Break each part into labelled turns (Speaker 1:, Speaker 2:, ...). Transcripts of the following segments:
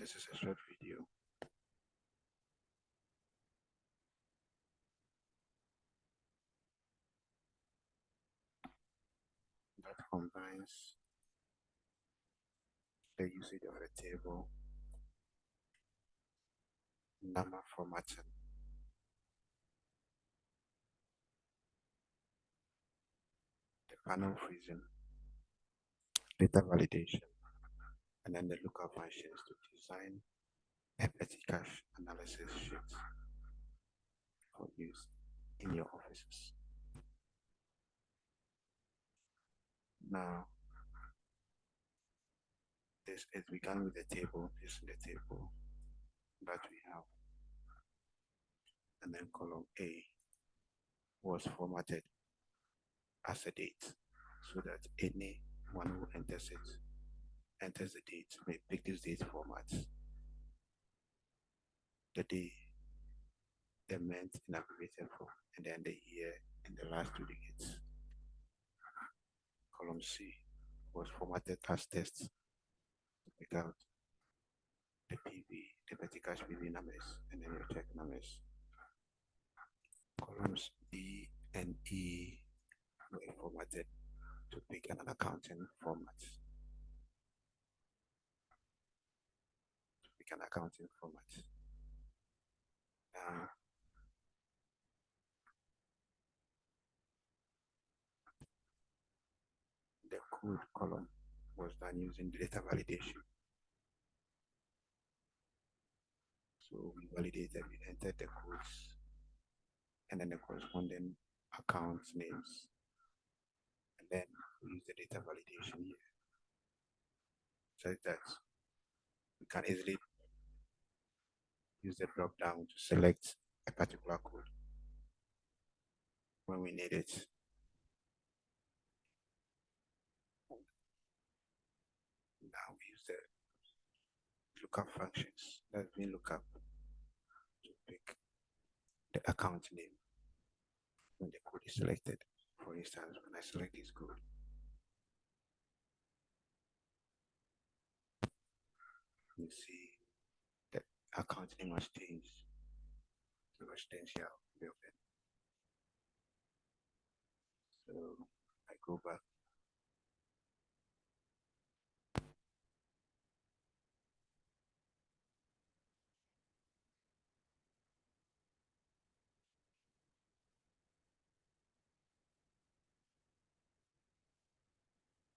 Speaker 1: This is a short video that combines the usage of a table, number formatting, the panel freezing, data validation, and then the lookup functions to design a PettyCash analysis sheet for use in your offices. Now, this is began with the table. This is the table that we have, and then column A was formatted as a date so that anyone who enters the date may pick this date format, the day, the month in abbreviated form, and then the year in the last two digits. Column C was formatted as text to pick out the PV, the PettyCash PV numbers, and then your check numbers. Columns D and E were formatted to pick an accounting format. Now, the code column was done using data validation. So we entered the codes and then the corresponding account names. And then we use the data validation here. So that we can easily use the drop down to select a particular code when we need it. Now we use the lookup functions that's been lookup to pick the account name when the code is selected. For instance, when I select this code, you see the account name has changed to residential building. So I go back.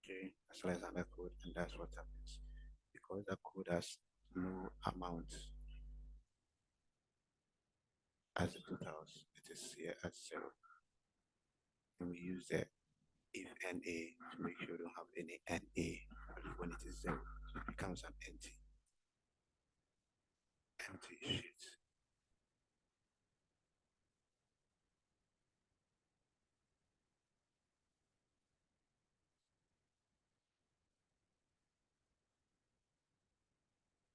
Speaker 1: Okay, I select another code, and that's what happens. Because the code has no amount as the totals, it is here at 0. And we use the if NA to make sure we don't have any NA. When it is 0, it becomes an empty sheet.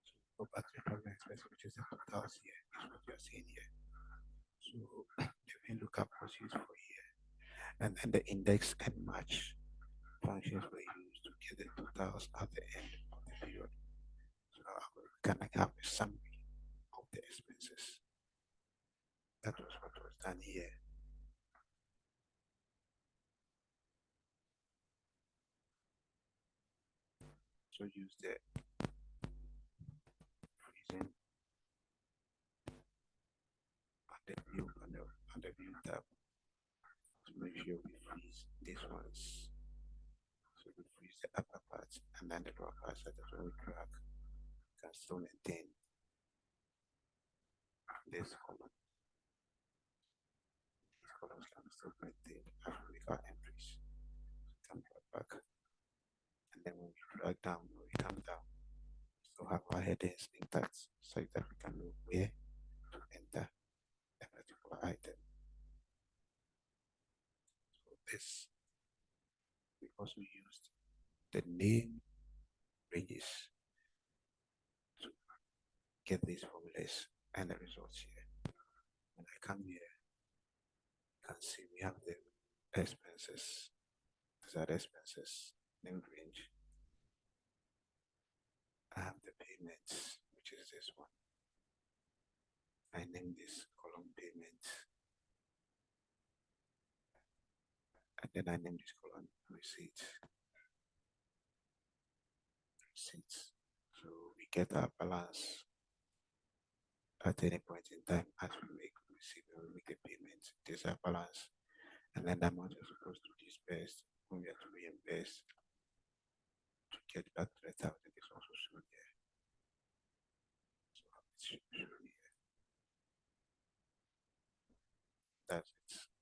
Speaker 1: So go back to the problem expression, which is the totals here, is what you're seeing here. So the main lookup was used for here. And then the index and match functions were used to get the totals at the end of the period. So we can have a summary of the expenses. That was what was done here. So use the freezing on the view tab to make sure we freeze these ones. So we freeze the upper part and then the lower part so that when we drag, we can still maintain this column. These columns can still maintain as we make our entries. So we can drag back. And then when we drag down, when we come down, we still have our headings intact so that we can know where to enter a particular item. So this, we also used the name ranges to get these formulas and the results here. When I come here, you can see we have the expenses. These are the expenses named range. I have the payments, which is this one. I name this column payment, and then I name this column receipt. Receipts. So we get our balance at any point in time as we receive or make a payment. This is our balance, and then the amount is supposed to disperse when we have to reimburse to get back to the 1,000 is also shown here. So it's shown here. That's it.